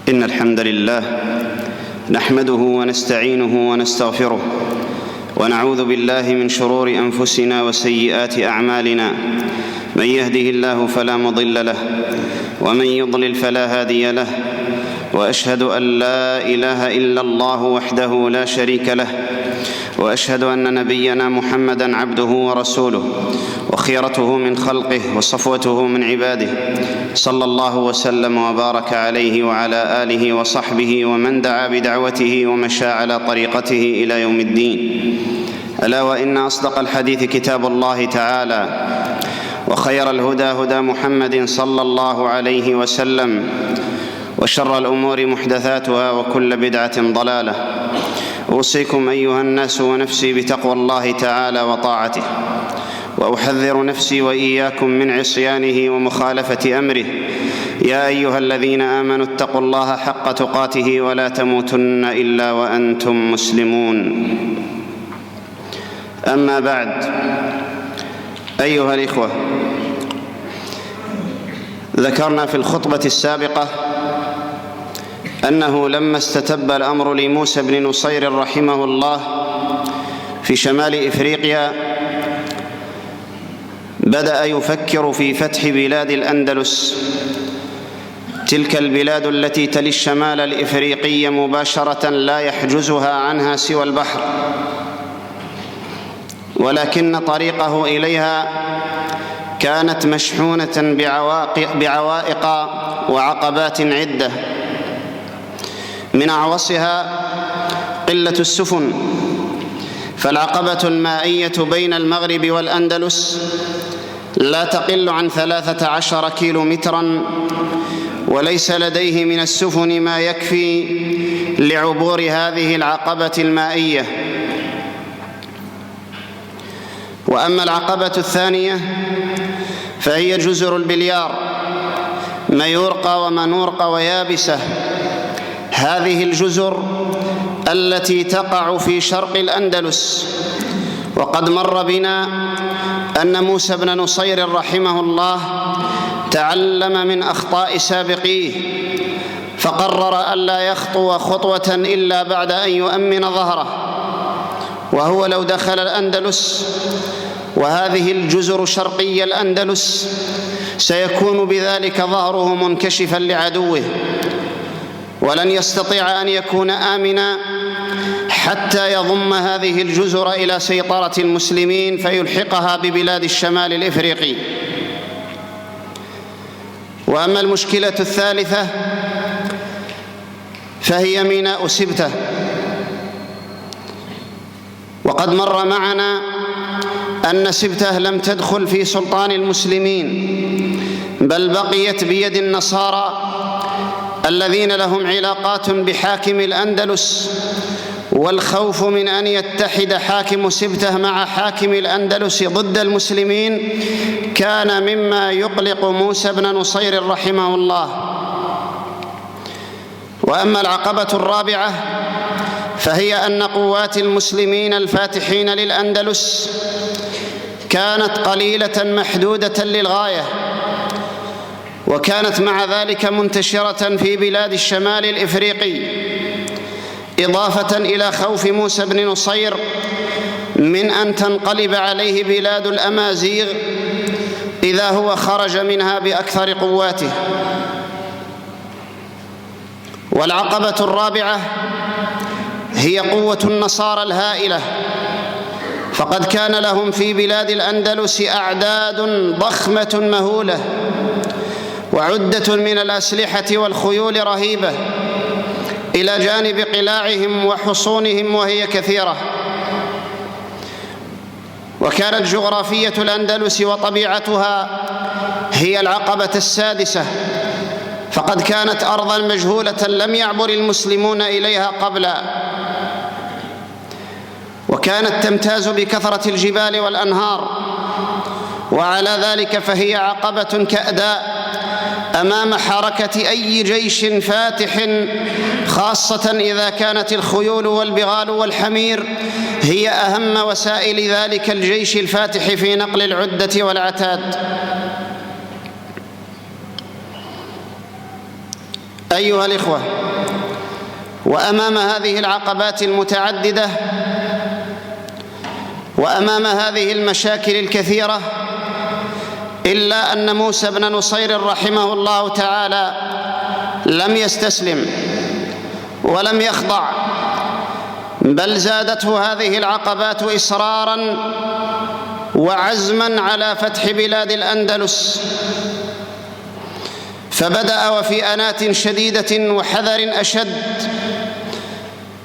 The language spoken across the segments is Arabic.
إن الحمد لله نحمده ونستعينه ونستغفره ونعوذ بالله من شرور أنفسنا وسيئات أعمالنا. من يهده الله فلا مضل له ومن يضلل فلا هادي له، وأشهد أن لا إله إلا الله وحده لا شريك له، وأشهد أن نبينا محمدًا عبده ورسوله وخيرته من خلقه وصفوته من عباده، صلى الله وسلم وبارك عليه وعلى آله وصحبه ومن دعا بدعوته ومشى على طريقته إلى يوم الدين. ألا وإن أصدق الحديث كتاب الله تعالى، وخير الهدى هدى محمد صلى الله عليه وسلم، وشر الأمور محدثاتها، وكل بدعة ضلالة. أوصيكم أيها الناس ونفسي بتقوى الله تعالى وطاعته، وأحذر نفسي وإياكم من عصيانه ومخالفة أمره. يا أيها الذين آمنوا اتقوا الله حق تقاته ولا تموتن إلا وأنتم مسلمون. أما بعد، أيها الإخوة، ذكرنا في الخطبة السابقة أنه لما استتب الأمر لموسى بن نصير رحمه الله في شمال إفريقيا، بدأ يفكر في فتح بلاد الأندلس، تلك البلاد التي تلي الشمال الإفريقي مباشرة لا يحجزها عنها سوى البحر، ولكن طريقه إليها كانت مشحونة بعوائق وعقبات عدة، من أعوصها قلة السفن. فالعقبة المائية بين المغرب والأندلس لا تقل عن 13 كيلومتراً، وليس لديه من السفن ما يكفي لعبور هذه العقبة المائية. وأما العقبة الثانية فهي جزر البليار، ميورقة ومنورقة ويابسة. هذه الجزر التي تقع في شرق الأندلس. وقد مر بنا أن موسى بن نصير رحمه الله تعلم من أخطاء سابقيه، فقرر ألا يخطو خطوة إلا بعد أن يؤمن ظهره، وهو لو دخل الأندلس وهذه الجزر شرقي الأندلس سيكون بذلك ظهره منكشفا لعدوه، ولن يستطيع أن يكون آمنا حتى يضم هذه الجزر إلى سيطرة المسلمين فيلحقها ببلاد الشمال الإفريقي. وأما المشكلة الثالثة فهي ميناء سبتة. وقد مر معنا أن سبتة لم تدخل في سلطان المسلمين، بل بقيت بيد النصارى الذين لهم علاقات بحاكم الأندلس، والخوف من أن يتحد حاكم سبتة مع حاكم الأندلس ضد المسلمين كان مما يقلق موسى بن نصير رحمه الله. وأما العقبة الرابعة فهي أن قوات المسلمين الفاتحين للأندلس كانت قليلة محدودة للغاية، وكانت مع ذلك منتشرة في بلاد الشمال الإفريقي، إضافة إلى خوف موسى بن نصير من أن تنقلب عليه بلاد الأمازيغ إذا هو خرج منها بأكثر قواته. والعقبة الرابعة هي قوة النصارى الهائلة، فقد كان لهم في بلاد الأندلس أعداد ضخمة مهولة، وعدة من الأسلحة والخيول رهيبة، إلى جانب قلاعهم وحصونهم وهي كثيرة. وكانت جغرافية الأندلس وطبيعتها هي العقبة السادسة، فقد كانت أرضاً مجهولة لم يعبر المسلمون إليها قبلا، وكانت تمتاز بكثرة الجبال والأنهار، وعلى ذلك فهي عقبة كأداء أمام حركة أي جيش فاتح، خاصة إذا كانت الخيول والبغال والحمير هي أهم وسائل ذلك الجيش الفاتح في نقل العدة والعتاد. أيها الإخوة، وأمام هذه العقبات المتعددة وأمام هذه المشاكل الكثيرة، إلا أن موسى بن نصير رحمه الله تعالى لم يستسلم ولم يخضع، بل زادته هذه العقبات إصرارا وعزما على فتح بلاد الأندلس، فبدأ وفي أنات شديدة وحذر أشد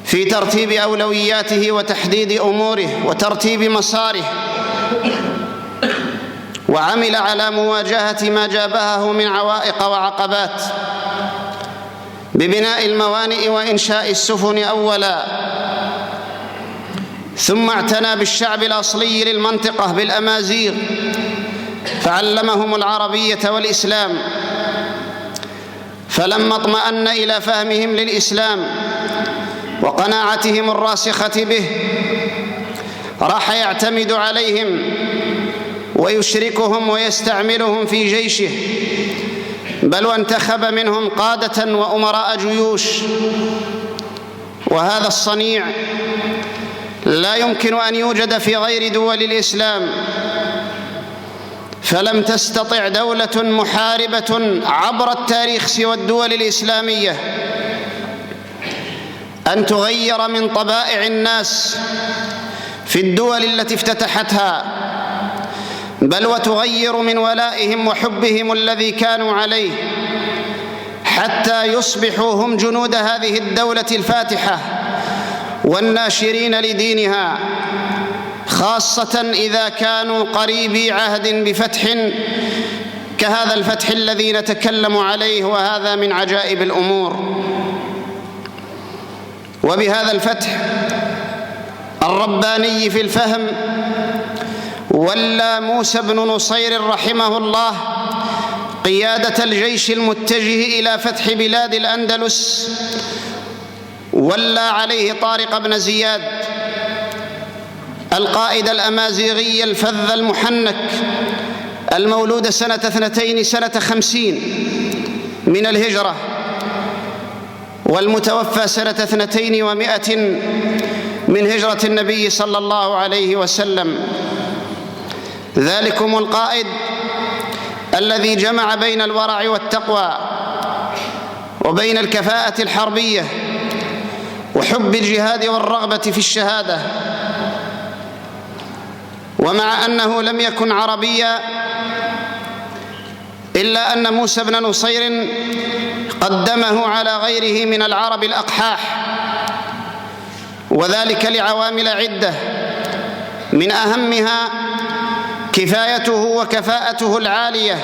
في ترتيب أولوياته وتحديد أموره وترتيب مساره، وعمل على مواجهة ما جابهه من عوائق وعقبات ببناء الموانئ وإنشاء السفن أولا، ثم اعتنى بالشعب الأصلي للمنطقة بالأمازيغ فعلمهم العربية والإسلام، فلما اطمأن إلى فهمهم للإسلام وقناعتهم الراسخة به راح يعتمد عليهم ويشركهم ويستعملهم في جيشه، بل وانتخب منهم قادة وأمراء جيوش. وهذا الصنيع لا يمكن أن يوجد في غير دول الإسلام، فلم تستطع دولة محاربة عبر التاريخ سوى الدول الإسلامية أن تغير من طبائع الناس في الدول التي افتتحتها، بل وتغير من ولائهم وحبهم الذي كانوا عليه، حتى يصبحوا هم جنود هذه الدولة الفاتحة والناشرين لدينها، خاصة إذا كانوا قريبي عهد بفتح كهذا الفتح الذي نتكلم عليه، وهذا من عجائب الأمور. وبهذا الفتح الرباني في الفهم ولى موسى بن نصير رحمه الله قيادة الجيش المتجه إلى فتح بلاد الأندلس، ولى عليه طارق بن زياد القائد الأمازيغي الفذ المحنك المولود سنة 52 من الهجرة والمتوفى سنة 200 من هجرة النبي صلى الله عليه وسلم. ذلكم القائد الذي جمع بين الورع والتقوى وبين الكفاءة الحربية وحب الجهاد والرغبة في الشهادة، ومع أنه لم يكن عربيا إلا أن موسى بن نصير قدمه على غيره من العرب الأقحاح، وذلك لعوامل عدة، من أهمها كفايته وكفاءته العالية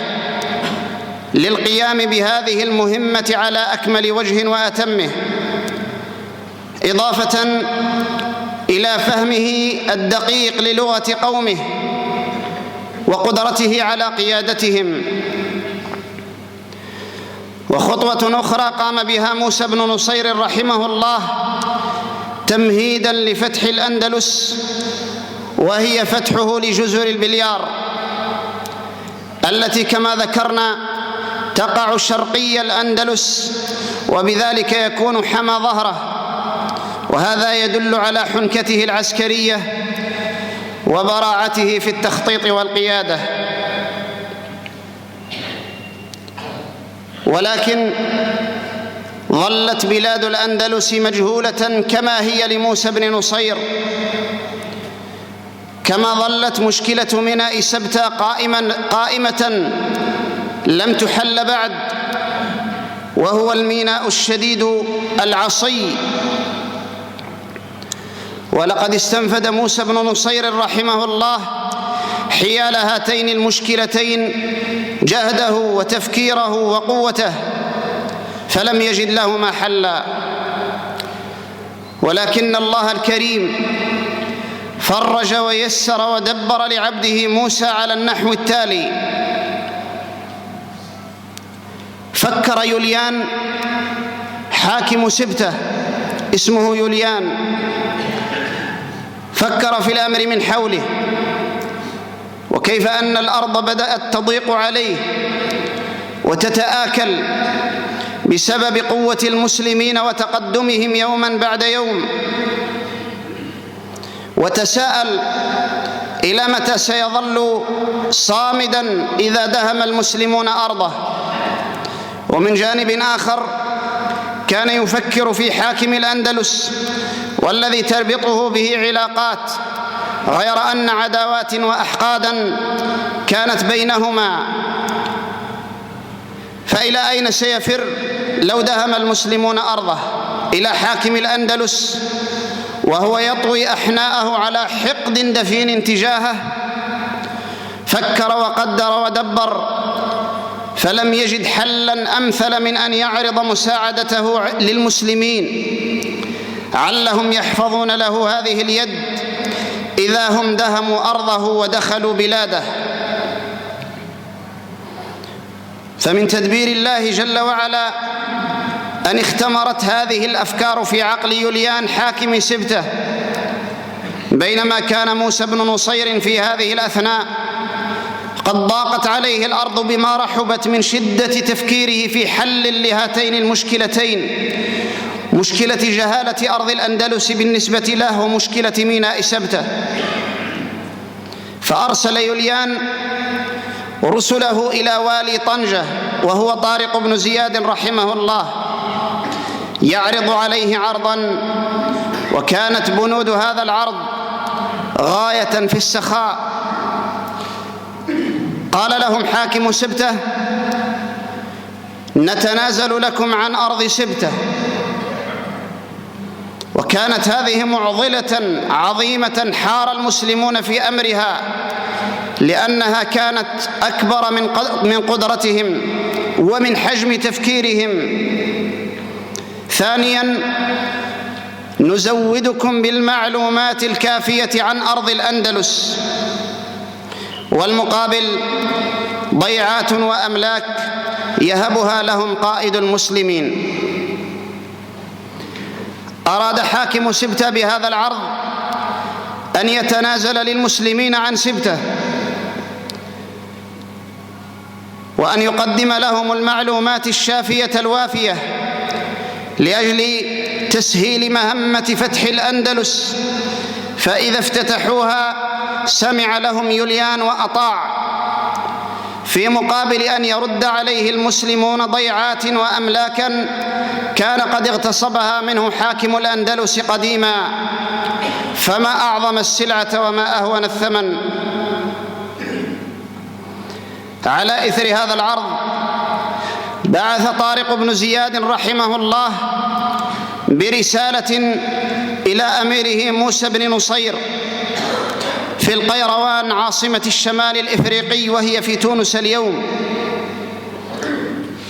للقيام بهذه المهمة على أكمل وجه وأتمه، إضافة إلى فهمه الدقيق للغة قومه وقدرته على قيادتهم. وخطوة أخرى قام بها موسى بن نصير رحمه الله تمهيداً لفتح الأندلس، وهي فتحه لجزر البليار التي كما ذكرنا تقع شرقي الأندلس، وبذلك يكون حمى ظهره، وهذا يدل على حنكته العسكرية وبراعته في التخطيط والقيادة. ولكن ظلت بلاد الأندلس مجهولة كما هي لموسى بن نصير، كما ظلت مشكلة ميناء سبتة قائمة لم تحل بعد، وهو الميناء الشديد العصي. ولقد استنفد موسى بن نصير رحمه الله حيال هاتين المشكلتين جهده وتفكيره وقوته، فلم يجد لهما حلا، ولكن الله الكريم فرج ويسر ودبر لعبده موسى على النحو التالي: فكر يوليان حاكم سبتة اسمه يوليان، فكر في الأمر من حوله وكيف أن الأرض بدأت تضيق عليه وتتآكل بسبب قوة المسلمين وتقدمهم يوما بعد يوم، وتساءل إلى متى سيظل صامدا إذا دهم المسلمون أرضه. ومن جانب آخر كان يفكر في حاكم الأندلس والذي تربطه به علاقات، غير أن عداوات وأحقادا كانت بينهما، فإلى أين سيفر لو دهم المسلمون أرضه؟ إلى حاكم الأندلس وهو يطوي أحناءه على حقد دفين تجاهه. فكر وقدر ودبر، فلم يجد حلا أمثل من أن يعرض مساعدته للمسلمين، علهم يحفظون له هذه اليد إذا هم دهموا أرضه ودخلوا بلاده. فمن تدبير الله جل وعلا أن اختمرت هذه الأفكار في عقل يوليان حاكم سبته، بينما كان موسى بن نصير في هذه الأثناء قد ضاقت عليه الأرض بما رحبت من شدة تفكيره في حل لهاتين المشكلتين، مشكلة جهالة أرض الأندلس بالنسبة له ومشكلة ميناء سبته. فأرسل يوليان رسله إلى والي طنجة وهو طارق بن زياد رحمه الله، يعرض عليه عرضا، وكانت بنود هذا العرض غاية في السخاء. قال لهم حاكم سبته: نتنازل لكم عن أرض سبته. وكانت هذه معضلة عظيمة حار المسلمون في أمرها، لأنها كانت أكبر من قدرتهم ومن حجم تفكيرهم. ثانياً، نزودكم بالمعلومات الكافية عن أرض الأندلس، والمقابل ضيعات وأملاك يهبها لهم قائد المسلمين. أراد حاكم سبته بهذا العرض أن يتنازل للمسلمين عن سبته، وأن يقدم لهم المعلومات الشافية الوافية لأجل تسهيل مهمة فتح الأندلس، فإذا افتتحوها سمع لهم يوليان وأطاع، في مقابل أن يرد عليه المسلمون ضيعات وأملاكا كان قد اغتصبها منه حاكم الأندلس قديما. فما أعظم السلعة وما أهون الثمن. على إثر هذا العرض بعث طارق بن زياد رحمه الله برسالة إلى أميره موسى بن نصير في القيروان عاصمة الشمال الإفريقي، وهي في تونس اليوم،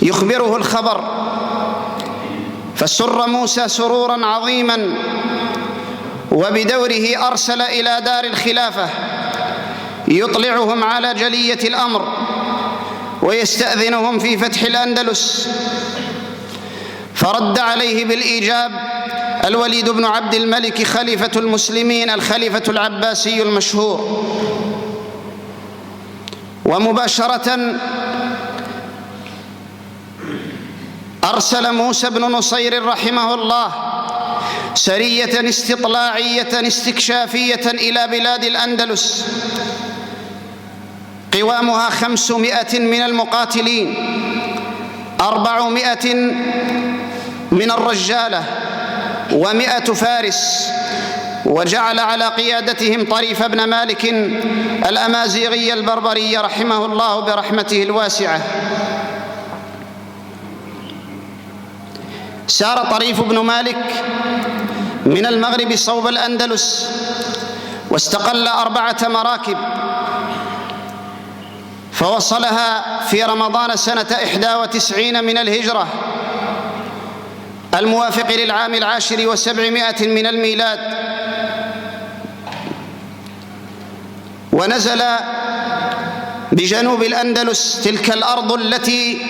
يخبره الخبر. فسر موسى سرورا عظيما، وبدوره أرسل إلى دار الخلافة يطلعهم على جلية الأمر ويستأذنهم في فتح الأندلس. فرد عليه بالإيجاب الوليد بن عبد الملك خليفة المسلمين، الخليفة العباسي المشهور. ومباشرة أرسل موسى بن نصير رحمه الله سرية استطلاعية استكشافية إلى بلاد الأندلس، قوامها 500 من المقاتلين، 400 من الرجالة، و100 فارس، وجعل على قيادتهم طريف بن مالك الأمازيغي البربري رحمه الله برحمته الواسعة. سار طريف بن مالك من المغرب صوب الأندلس، واستقل 4 مراكب، فوصلها في رمضان سنة 91 من الهجرة، الموافق للعام 10 و700 من الميلاد، ونزل بجنوب الأندلس، تلك الأرض التي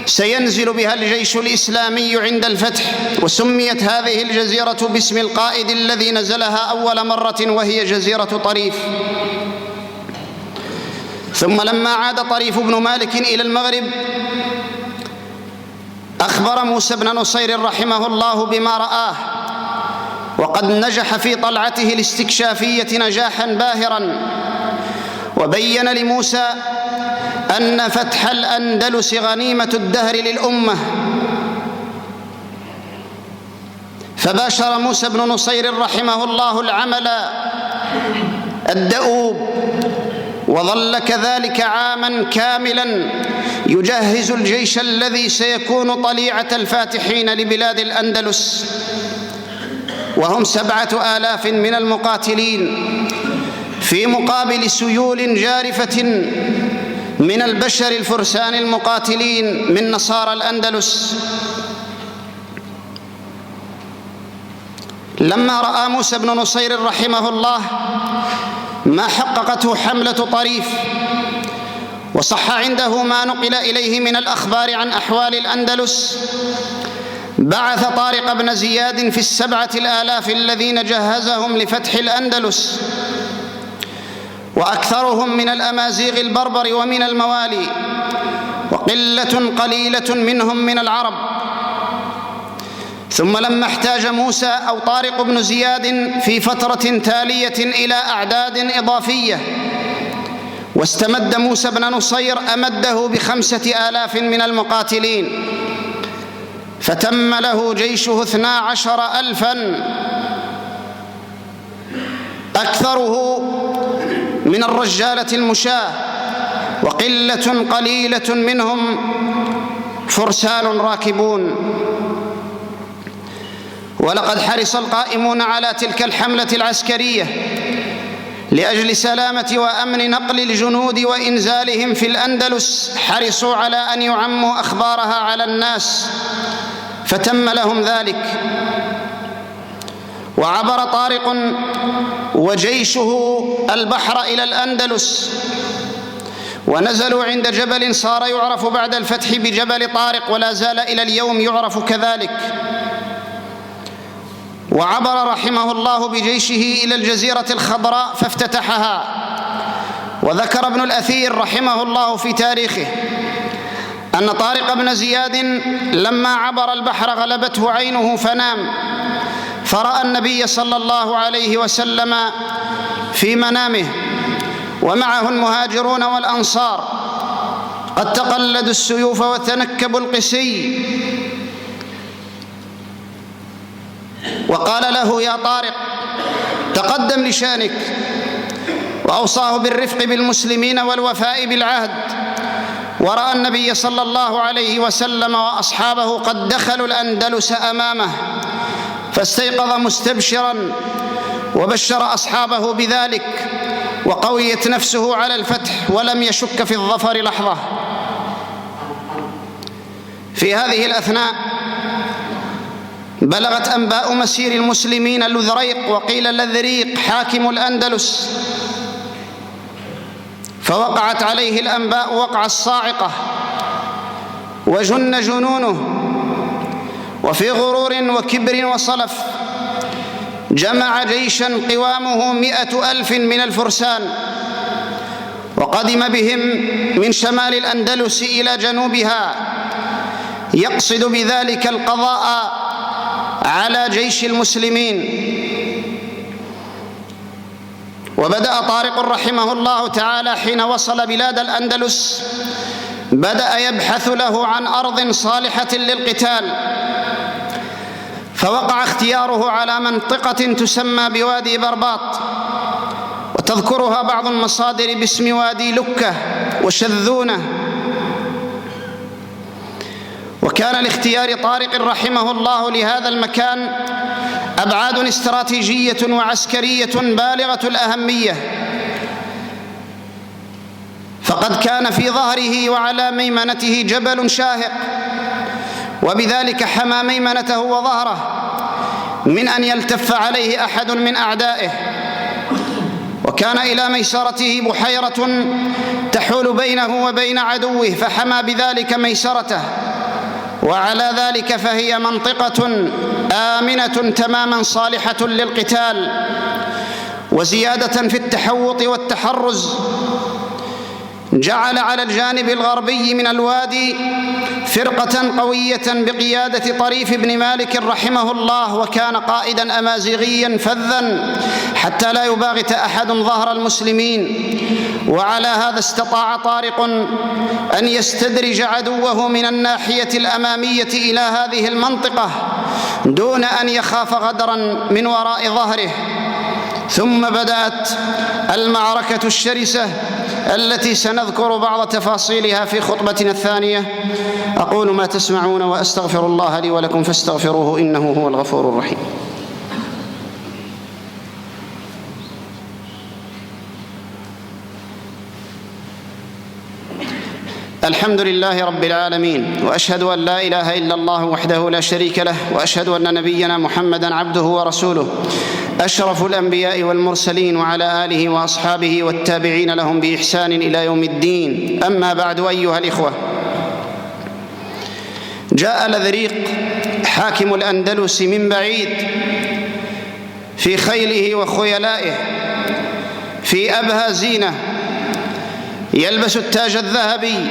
سينزل بها الجيش الإسلامي عند الفتح. وسميت هذه الجزيرة باسم القائد الذي نزلها أول مرة، وهي جزيرة طريف. ثم لما عاد طريف بن مالك إلى المغرب أخبر موسى بن نصير رحمه الله بما رآه، وقد نجح في طلعته الاستكشافية نجاحا باهرا، وبين لموسى أن فتح الأندلس غنيمة الدهر للأمة. فباشر موسى بن نصير رحمه الله العمل الدؤوب، وظل كذلك عاما كاملا يجهز الجيش الذي سيكون طليعة الفاتحين لبلاد الأندلس، وهم 7,000 من المقاتلين في مقابل سيول جارفة من البشر الفرسان المقاتلين من نصارى الأندلس. لما رأى موسى بن نصير رحمه الله ما حققته حملة طريف، وصح عنده ما نقل إليه من الأخبار عن أحوال الأندلس، بعث طارق بن زياد في 7,000 الذين جهزهم لفتح الأندلس، وأكثرهم من الأمازيغ البربر ومن الموالي، وقلة قليلة منهم من العرب. ثم لما احتاج موسى أو طارق بن زياد في فترة تالية إلى أعداد إضافية، واستمد موسى بن نصير أمده ب5,000 من المقاتلين، فتم له جيشه 12,000 أكثره من الرجالة المشاة، وقلة قليلة منهم فرسان راكبون. ولقد حرص القائمون على تلك الحملة العسكرية لأجل سلامة وأمن نقل الجنود وإنزالهم في الأندلس، حرصوا على أن يعموا أخبارها على الناس، فتم لهم ذلك. وعبر طارق وجيشه البحر إلى الأندلس، ونزلوا عند جبل صار يعرف بعد الفتح بجبل طارق، ولا زال إلى اليوم يعرف كذلك. وعبر رحمه الله بجيشه إلى الجزيرة الخضراء فافتتحها. وذكر ابن الأثير رحمه الله في تاريخه أن طارق بن زياد لما عبر البحر غلبته عينه فنام، فرأى النبي صلى الله عليه وسلم في منامه ومعه المهاجرون والأنصار قد تقلدوا السيوف وتنكبوا القسي، وقال له: يا طارق تقدم لشانك، وأوصاه بالرفق بالمسلمين والوفاء بالعهد. ورأى النبي صلى الله عليه وسلم وأصحابه قد دخلوا الأندلس أمامه، فاستيقظ مستبشرا وبشر أصحابه بذلك، وقويت نفسه على الفتح ولم يشك في الظفر لحظة. في هذه الأثناء بلغت أنباء مسير المسلمين لذريق، وقيل لذريق حاكم الأندلس، فوقعت عليه الأنباء وقع الصاعقة، وجن جنونه، وفي غرور وكبر وصلف جمع جيشا قوامه 100,000 من الفرسان، وقدم بهم من شمال الأندلس إلى جنوبها، يقصد بذلك القضاء على جيش المسلمين. وبدأ طارق رحمه الله تعالى حين وصل بلاد الأندلس بدأ يبحث له عن أرض صالحة للقتال، فوقع اختياره على منطقة تسمى بوادي برباط، وتذكرها بعض المصادر باسم وادي لكة وشذونة. وكان لاختيار طارق رحمه الله لهذا المكان أبعاد استراتيجية وعسكرية بالغة الأهمية، فقد كان في ظهره وعلى ميمنته جبل شاهق، وبذلك حمى ميمنته وظهره من أن يلتف عليه أحد من أعدائه. وكان إلى ميسرته بحيرة تحول بينه وبين عدوه، فحمى بذلك ميسرته، وعلى ذلك فهي منطقة آمنة تماما صالحة للقتال، وزيادة في التحوط والتحرز. جعل على الجانب الغربي من الوادي فرقة قوية بقيادة طريف بن مالك رحمه الله، وكان قائداً أمازيغياً فذاً حتى لا يباغت أحد ظهر المسلمين. وعلى هذا استطاع طارق أن يستدرج عدوه من الناحية الأمامية إلى هذه المنطقة دون أن يخاف غدراً من وراء ظهره. ثم بدأت المعركة الشرسة التي سنذكر بعض تفاصيلها في خطبتنا الثانية. أقول ما تسمعون وأستغفر الله لي ولكم فاستغفروه إنه هو الغفور الرحيم. الحمد لله رب العالمين، وأشهد أن لا إله إلا الله وحده لا شريك له، وأشهد أن نبينا محمدًا عبده ورسوله أشرف الأنبياء والمرسلين، وعلى آله وأصحابه والتابعين لهم بإحسان إلى يوم الدين. أما بعد، أيها الإخوة، جاء لذريق حاكم الأندلس من بعيد في خيله وخيلائه في أبهى زينة، يلبس التاج الذهبي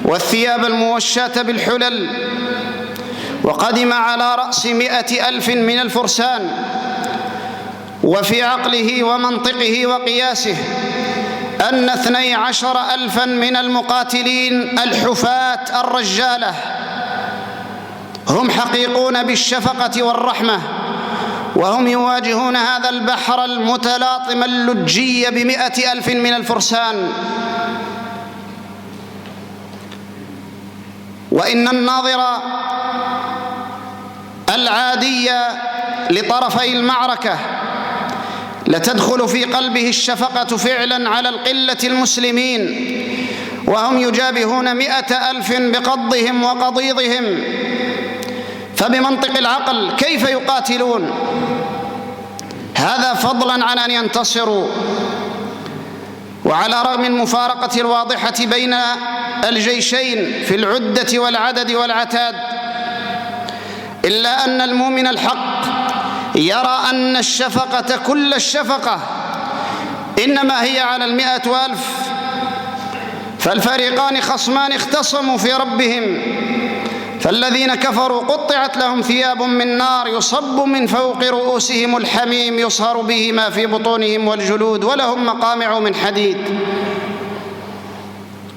والثياب الموشاة بالحلل، وقدم على رأس 100,000 من الفرسان، وفي عقله ومنطقه وقياسه أن 12,000 من المقاتلين الحفاة الرجالة هم حقيقون بالشفقة والرحمة، وهم يواجهون هذا البحر المتلاطم اللجي ب100,000 من الفرسان. وإن الناظر العادي لطرفي المعركة لتدخل في قلبه الشفقة فعلا على القلة المسلمين، وهم يجابهون 100,000 بقضهم وقضيضهم، فبمنطق العقل كيف يقاتلون؟ هذا فضلا عن أن ينتصروا. وعلى رغم المفارقة الواضحة بين الجيشين في العدة والعدد والعتاد، إلا أن المؤمن الحق يرى أن الشفقة كل الشفقة إنما هي على 100,000. فالفريقان خصمان اختصموا في ربهم، فالذين كفروا قطعت لهم ثياب من نار يصب من فوق رؤوسهم الحميم يصهر به ما في بطونهم والجلود، ولهم مقامع من حديد.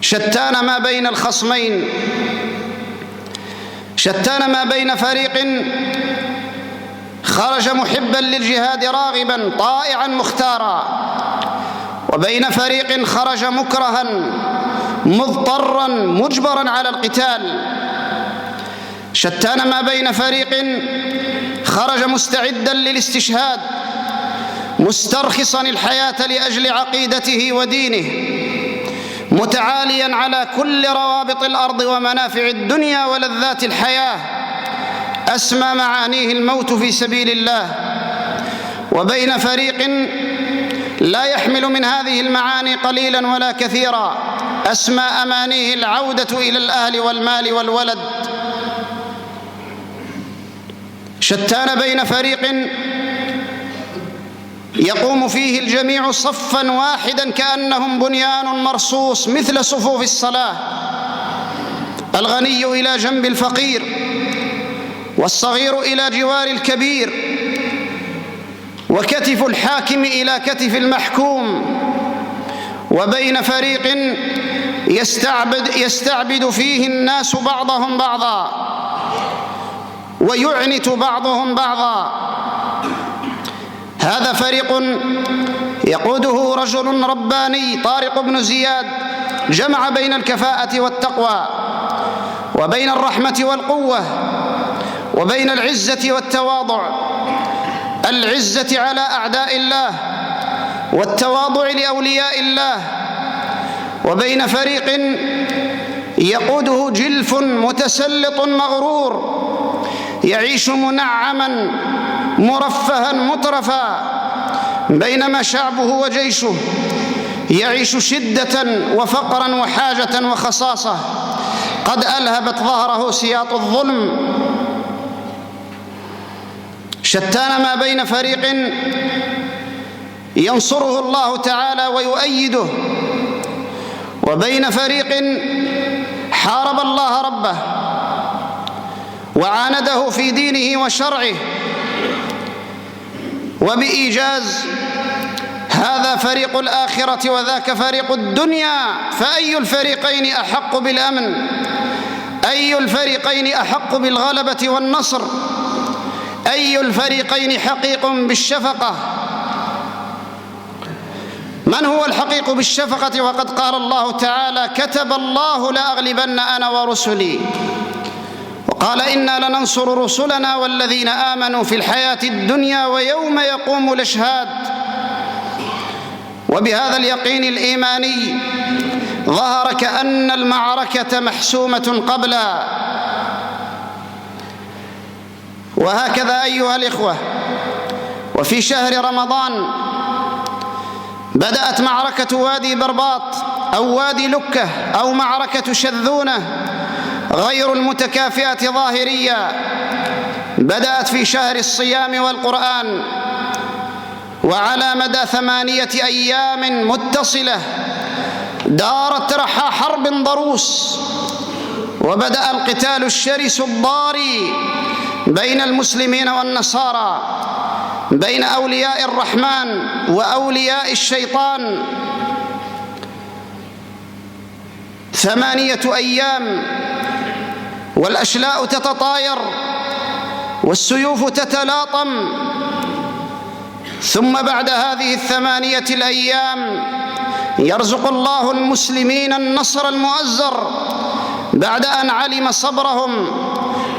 شتان ما بين الخصمين، شتان ما بين فريق خرج محبا للجهاد راغبا طائعا مختارا، وبين فريق خرج مكرها مضطرا مجبرا على القتال. شتان ما بين فريق خرج مستعدا للاستشهاد مسترخصا الحياة لأجل عقيدته ودينه، متعاليا على كل روابط الأرض ومنافع الدنيا ولذات الحياة، أسمى معانيه الموت في سبيل الله. وبين فريق لا يحمل من هذه المعاني قليلا ولا كثيرا، أسمى أمانيه العودة إلى الأهل والمال والولد. شتان بين فريق يقوم فيه الجميع صفا واحدا كأنهم بنيان مرصوص مثل صفوف الصلاة، الغني إلى جنب الفقير، والصغير إلى جوار الكبير، وكتف الحاكم إلى كتف المحكوم. وبين فريق يستعبد فيه الناس بعضهم بعضا ويعنت بعضهم بعضا. هذا فريق يقوده رجل رباني طارق بن زياد، جمع بين الكفاءة والتقوى، وبين الرحمة والقوة، وبين العزة والتواضع، العزة على أعداء الله والتواضع لأولياء الله. وبين فريق يقوده جلف متسلط مغرور يعيش منعما مرفها مترفا، بينما شعبه وجيشه يعيش شدة وفقرا وحاجة وخصاصة قد ألهبت ظهره سياط الظلم. شتان ما بين فريق ينصره الله تعالى ويؤيده، وبين فريق حارب الله ربه وعانده في دينه وشرعه، وبإيجاز هذا فريق الآخرة وذاك فريق الدنيا، فأي الفريقين أحق بالأمن؟ أي الفريقين أحق بالغلبة والنصر؟ أي الفريقين حقيق بالشفقة؟ من هو الحقيق بالشفقة؟ وقد قال الله تعالى: كتب الله لأغلبن أنا ورسلي، وقال: إنا لننصر رسلنا والذين آمنوا في الحياة الدنيا ويوم يقوم الأشهاد. وبهذا اليقين الإيماني ظهر كأن المعركة محسومة قبلا. وهكذا أيها الإخوة، وفي شهر رمضان بدأت معركة وادي برباط أو وادي لكة أو معركة شذونة غير المتكافئة ظاهريا، بدأت في شهر الصيام والقرآن، وعلى مدى 8 أيام متصلة دارت رحى حرب ضروس، وبدأ القتال الشرس الضاري بين المسلمين والنصارى، بين أولياء الرحمن وأولياء الشيطان. 8 أيام والأشلاء تتطاير والسيوف تتلاطم، ثم بعد هذه 8 الأيام يرزق الله المسلمين النصر المؤزر بعد أن علم صبرهم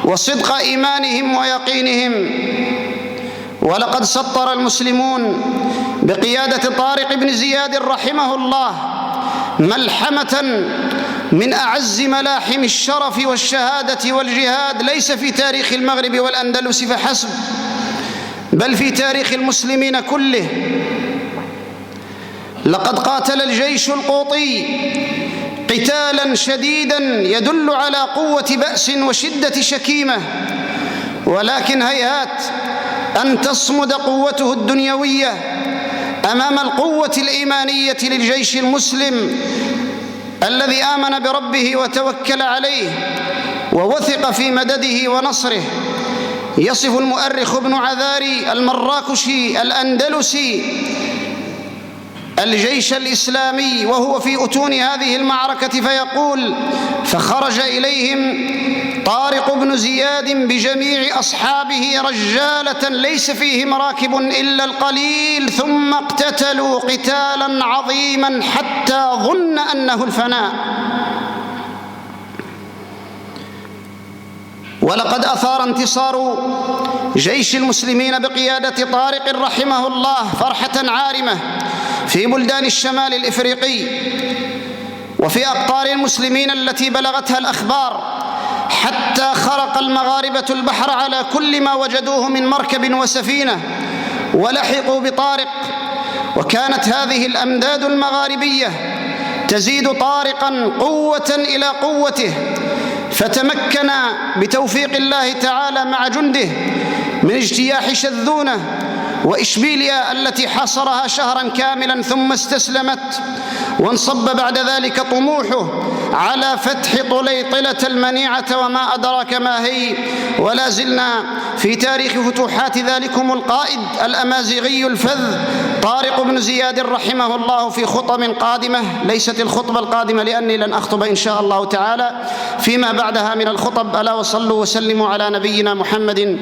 وصدق إيمانهم ويقينهم. ولقد سطر المسلمون بقيادة طارق بن زياد رحمه الله ملحمة من أعز ملاحم الشرف والشهادة والجهاد، ليس في تاريخ المغرب والأندلس فحسب، بل في تاريخ المسلمين كله. لقد قاتل الجيش القوطي قتالا شديدا يدل على قوة بأس وشدة شكيمة، ولكن هيهات أن تصمد قوته الدنيوية أمام القوة الإيمانية للجيش المسلم الذي آمن بربه وتوكل عليه ووثق في مدده ونصره. يصف المؤرخ ابن عذاري المراكشي الأندلسي الجيش الإسلامي وهو في أتون هذه المعركة فيقول: فخرج إليهم طارق بن زياد بجميع أصحابه رجالة ليس فيهم راكب إلا القليل، ثم اقتتلوا قتالا عظيما حتى ظن أنه الفناء. ولقد أثار انتصار جيش المسلمين بقيادة طارق رحمه الله فرحة عارمة في بلدان الشمال الإفريقي وفي أقطار المسلمين التي بلغتها الأخبار، حتى خرق المغاربة البحر على كل ما وجدوه من مركب وسفينة ولحقوا بطارق. وكانت هذه الأمداد المغاربية تزيد طارقا قوة إلى قوته، فتمكن بتوفيق الله تعالى مع جنده من اجتياح شذونة وإشبيليا التي حاصرها شهرا كاملا ثم استسلمت، وانصب بعد ذلك طموحه على فتح طليطلة المنيعة وما أدراك ما هي. ولا زلنا في تاريخ فتوحات ذلكم القائد الأمازيغي الفذ طارق بن زياد رحمه الله في خطب قادمة، ليست الخطبة القادمة لأني لن أخطب إن شاء الله تعالى فيما بعدها من الخطب. ألا وصلوا وسلموا على نبينا محمد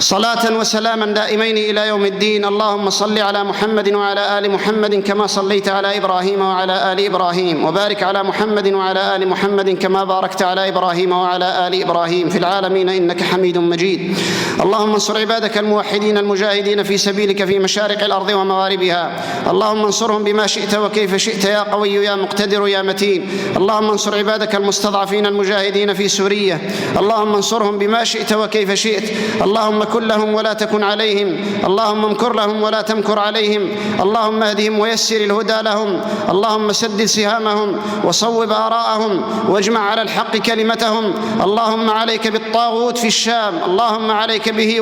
صلاة وسلاما دائمين إلى يوم الدين. اللهم صل على محمد وعلى آل محمد كما صليت على إبراهيم وعلى آل إبراهيم، وبارك على محمد وعلى آل محمد كما باركت على إبراهيم وعلى آل إبراهيم في العالمين إنك حميد مجيد. اللهم انصر عبادك الموحدين المجاهدين في سبيلك في مشارق الأرض ومغاربها، اللهم انصرهم بما شئت وكيف شئت يا قوي يا مقتدر يا متين. اللهم انصر عبادك المستضعفين المجاهدين في سوريا، اللهم انصرهم بما شئت وكيف شئت. اللهم كن لهم ولا تكن عليهم، اللهم امكر لهم ولا تمكر عليهم، اللهم اهدهم ويسر الهدى لهم، اللهم سدد سهامهم وصوب آراءهم واجمع على الحق كلمتهم. اللهم عليك بالطاغوت في الشام، اللهم عليك به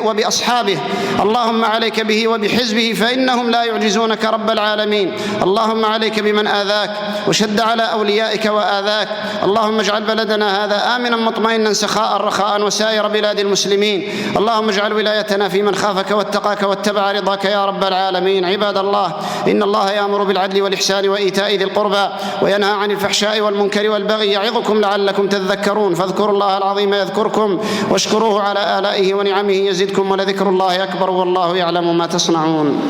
وبأصحابه، اللهم عليك به وبحزبه، فإنهم لا يعجزونك رب العالمين. اللهم عليك بمن آذاك وشد على أوليائك وآذاك. اللهم اجعل بلدنا هذا آمنا مطمئنا سخاء رخاء وسائر بلاد المسلمين. اللهم اجعل ولايتنا في من خافك واتقاك واتبع رضاك يا رب العالمين. عباد الله، إن الله يأمر بالعدل والإحسان وإيتاء ذي القربى وينهى عن الفحشاء والمنكر والبغي يعظكم لعلكم تذكرون. فاذكروا الله العظيم يذكركم واشكروه على آلائه ونعمه يزدكم، ولذكر الله أكبر والله يعلم ما تصنعون.